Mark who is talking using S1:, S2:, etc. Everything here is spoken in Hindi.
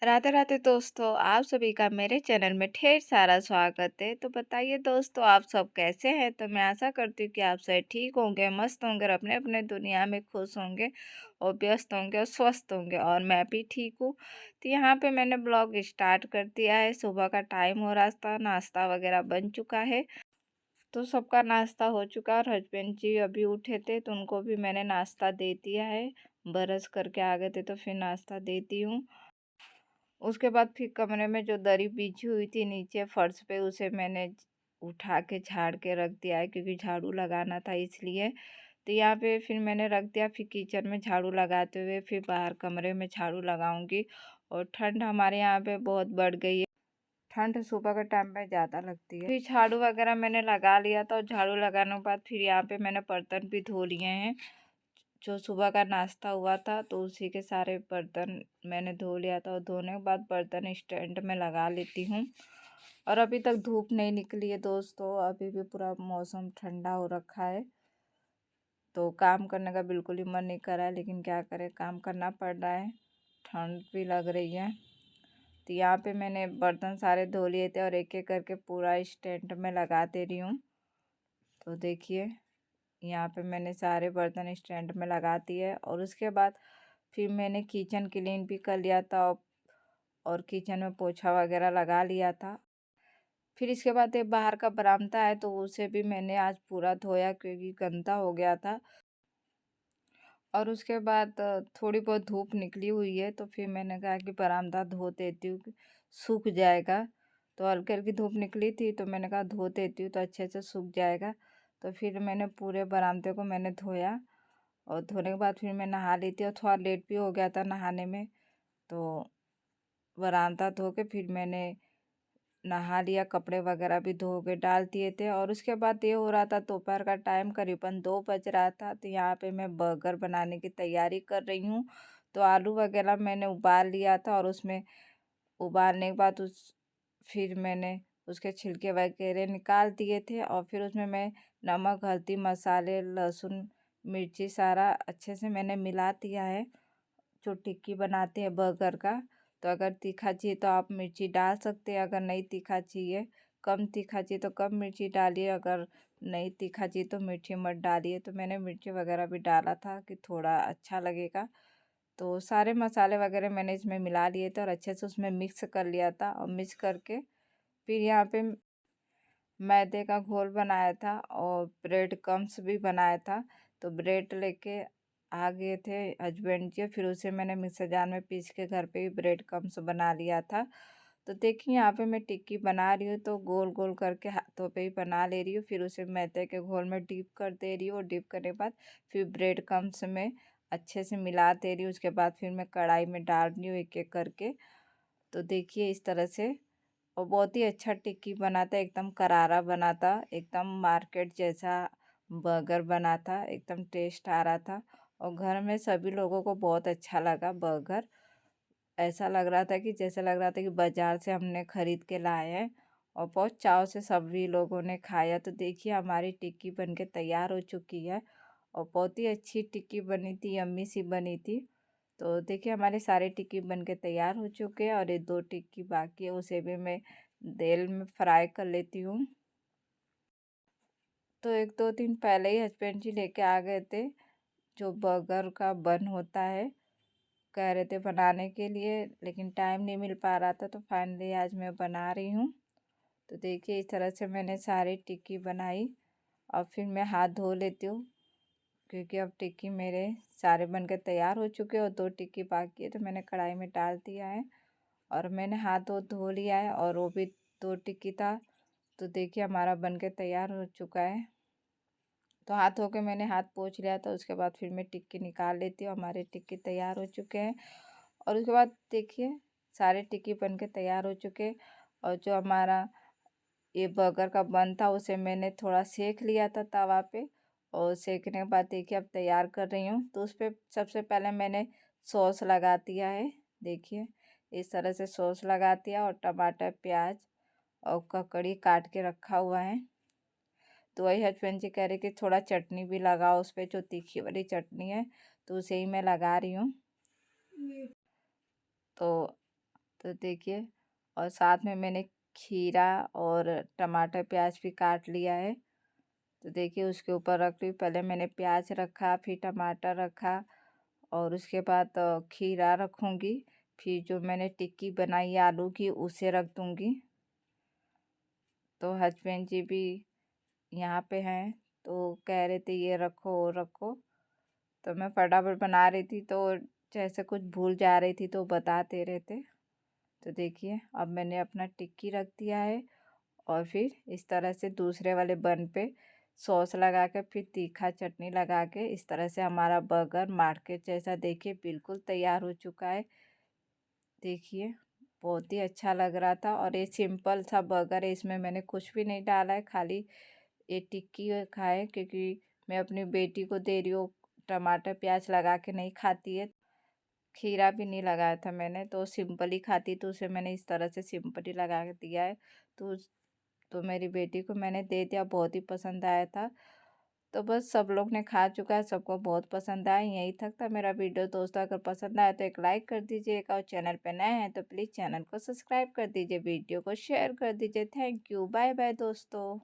S1: राधे राधे दोस्तों, आप सभी का मेरे चैनल में ढेर सारा स्वागत है। तो बताइए दोस्तों, आप सब कैसे हैं? तो मैं आशा करती हूँ कि आप सब ठीक होंगे, मस्त होंगे और अपने अपने दुनिया में खुश होंगे और व्यस्त होंगे और स्वस्थ होंगे। और मैं भी ठीक हूँ। तो यहाँ पे मैंने ब्लॉग स्टार्ट कर दिया है। सुबह का टाइम हो रहा था, नाश्ता वगैरह बन चुका है। तो सबका नाश्ता हो चुका और हस्बैंड जी अभी उठे थे तो उनको भी मैंने नाश्ता दे दिया है। ब्रश करके आ गए थे तो फिर नाश्ता देती हूँ। उसके बाद फिर कमरे में जो दरी बिछी हुई थी नीचे फर्श पे, उसे मैंने उठा के झाड़ के रख दिया है क्योंकि झाड़ू लगाना था इसलिए। तो यहाँ पे फिर मैंने रख दिया। फिर किचन में झाड़ू लगाते हुए फिर बाहर कमरे में झाड़ू लगाऊंगी। और ठंड हमारे यहाँ पे बहुत बढ़ गई है। ठंड सुबह के टाइम में ज़्यादा लगती है। फिर झाड़ू वगैरह मैंने लगा लिया था और झाड़ू लगाने के बाद फिर यहाँ पे मैंने बर्तन भी धो लिए हैं। जो सुबह का नाश्ता हुआ था तो उसी के सारे बर्तन मैंने धो लिया था और धोने के बाद बर्तन स्टैंड में लगा लेती हूँ। और अभी तक धूप नहीं निकली है दोस्तों, अभी भी पूरा मौसम ठंडा हो रखा है। तो काम करने का बिल्कुल ही मन नहीं कर रहा है, लेकिन क्या करें, काम करना पड़ रहा है। ठंड भी लग रही है। तो यहाँ पे मैंने बर्तन सारे धो लिए थे और एक एक करके पूरा स्टैंड में लगा दे रही हूँ। तो देखिए, यहाँ पे मैंने सारे बर्तन स्टैंड में लगा दिए और उसके बाद फिर मैंने किचन क्लीन भी कर लिया था और किचन में पोछा वगैरह लगा लिया था। फिर इसके बाद एक बाहर का बरामदा है तो उसे भी मैंने आज पूरा धोया क्योंकि गंदा हो गया था। और उसके बाद थोड़ी बहुत धूप निकली हुई है तो फिर मैंने कहा कि बरामदा धो देती हूँ, सूख जाएगा। तो हल्की हल्की धूप निकली थी तो मैंने कहा धो देती हूँ तो अच्छे से सूख जाएगा। तो फिर मैंने पूरे बरामदे को मैंने धोया और धोने के बाद फिर मैं नहा ली थी और थोड़ा लेट भी हो गया था नहाने में। तो बरामदा धो के फिर मैंने नहा लिया, कपड़े वगैरह भी धो के डाल दिए थे। और उसके बाद ये हो रहा था, दोपहर का टाइम करीबन 2 बज रहा था। तो यहाँ पे मैं बर्गर बनाने की तैयारी कर रही हूँ। तो आलू वगैरह मैंने उबाल लिया था और उसमें उबालने के बाद फिर मैंने उसके छिलके वगैरह निकाल दिए थे और फिर उसमें मैं नमक, हल्दी, मसाले, लहसुन, मिर्ची सारा अच्छे से मैंने मिला दिया है। जो टिक्की बनाते हैं बर्गर का, तो अगर तीखा चाहिए तो आप मिर्ची डाल सकते हैं, अगर नहीं तीखा चाहिए, कम तीखा चाहिए तो कम मिर्ची डालिए, अगर नहीं तीखा चाहिए तो मिर्ची मत डालिए। तो मैंने मिर्ची वगैरह भी डाला था कि थोड़ा अच्छा लगेगा। तो सारे मसाले वगैरह मैंने इसमें मिला लिए थे और अच्छे से उसमें मिक्स कर लिया था। और मिक्स करके फिर यहाँ पे मैदे का घोल बनाया था और ब्रेड क्रम्स भी बनाया था। तो ब्रेड लेके आ गए थे हस्बैंड जी, फिर उसे मैंने मिक्सर जार में पीस के घर पे ही ब्रेड क्रम्स बना लिया था। तो देखिए, यहाँ पे मैं टिक्की बना रही हूँ तो गोल गोल करके हाथों पे ही बना ले रही हूँ। फिर उसे मैदे के घोल में डीप कर दे रही हूँ और डीप करने के बाद फिर ब्रेड क्रम्स में अच्छे से मिला दे रही हूँ। उसके बाद फिर मैं कढ़ाई में डाल रही हूँ एक एक करके। तो देखिए इस तरह से। और बहुत ही अच्छा टिक्की बना था, एकदम करारा बना था, एकदम मार्केट जैसा बर्गर बना था, एकदम टेस्ट आ रहा था। और घर में सभी लोगों को बहुत अच्छा लगा बर्गर। ऐसा लग रहा था कि जैसे लग रहा था कि बाजार से हमने खरीद के लाए हैं। और बहुत चाव से सभी लोगों ने खाया। तो देखिए, हमारी टिक्की बनके तैयार हो चुकी है और बहुत ही अच्छी टिक्की बनी थी, यम्मी सी बनी थी। तो देखिए, हमारे सारे टिक्की बनके तैयार हो चुके हैं और ये 2 टिक्की बाकी है, उसे भी मैं तेल में फ्राई कर लेती हूँ। तो 1-2 दिन पहले ही हस्बैंड जी लेके आ गए थे, जो बर्गर का बन होता है, कह रहे थे बनाने के लिए, लेकिन टाइम नहीं मिल पा रहा था तो फाइनली आज मैं बना रही हूँ। तो देखिए इस तरह से मैंने सारी टिक्की बनाई और फिर मैं हाथ धो लेती हूँ क्योंकि अब टिक्की मेरे सारे बनकर तैयार हो चुके हैं और 2 टिक्की बाकी है। तो मैंने कढ़ाई में डाल दिया है और मैंने हाथ धो लिया है और वो भी 2 टिक्की था। तो देखिए, हमारा बनके तैयार हो चुका है। तो हाथ धो के मैंने हाथ पोंछ लिया था, उसके बाद फिर मैं टिक्की निकाल लेती हूँ। हमारे टिक्की तैयार हो चुके हैं और उसके बाद देखिए, सारे टिक्की बन के तैयार हो चुके हैं। और जो हमारा ये बर्गर का बन था उसे मैंने थोड़ा सेक लिया था तवा पे। और सेकने के बाद देखिए अब तैयार कर रही हूँ। तो उस पर सबसे पहले मैंने सॉस लगा दिया है। देखिए इस तरह से सॉस लगा दिया और टमाटर, प्याज और ककड़ी काट के रखा हुआ है। तो वही हस्बैंड जी कह रहे कि थोड़ा चटनी भी लगाओ उस पर, जो तीखी वाली चटनी है, तो उसे ही मैं लगा रही हूँ। तो तो देखिए, और साथ में मैंने खीरा और टमाटर प्याज भी काट लिया है। तो देखिए उसके ऊपर रख रही हूँ। पहले मैंने प्याज रखा, फिर टमाटर रखा और उसके बाद खीरा रखूँगी। फिर जो मैंने टिक्की बनाई है आलू की उसे रख दूँगी। तो हस्बैंड जी भी यहाँ पे हैं, तो कह रहे थे ये रखो वो रखो। तो मैं फटाफट बना रही थी, तो जैसे कुछ भूल जा रही थी तो बता दे रहे थे। तो देखिए अब मैंने अपना टिक्की रख दिया है और फिर इस तरह से दूसरे वाले बन पे सॉस लगा के फिर तीखा चटनी लगा के इस तरह से हमारा बर्गर मार्केट जैसा देखिए बिल्कुल तैयार हो चुका है। देखिए बहुत ही अच्छा लग रहा था और ये सिंपल सा बर्गर है, इसमें मैंने कुछ भी नहीं डाला है, खाली ये टिक्की खाए क्योंकि मैं अपनी बेटी को दे रही हूँ। टमाटर प्याज लगा के नहीं खाती है, खीरा भी नहीं लगाया था मैंने, तो सिंपल ही खाती, तो उसे मैंने इस तरह से सिंपल ही लगा के दिया है। तो तो मेरी बेटी को मैंने दे दिया, बहुत ही पसंद आया था। तो बस सब लोग ने खा चुका है, सबको बहुत पसंद आया। यहीं तक था मेरा वीडियो दोस्तों, अगर पसंद आया तो एक लाइक कर दीजिएगा और चैनल पे नए हैं तो प्लीज़ चैनल को सब्सक्राइब कर दीजिए, वीडियो को शेयर कर दीजिए। थैंक यू, बाय बाय दोस्तों।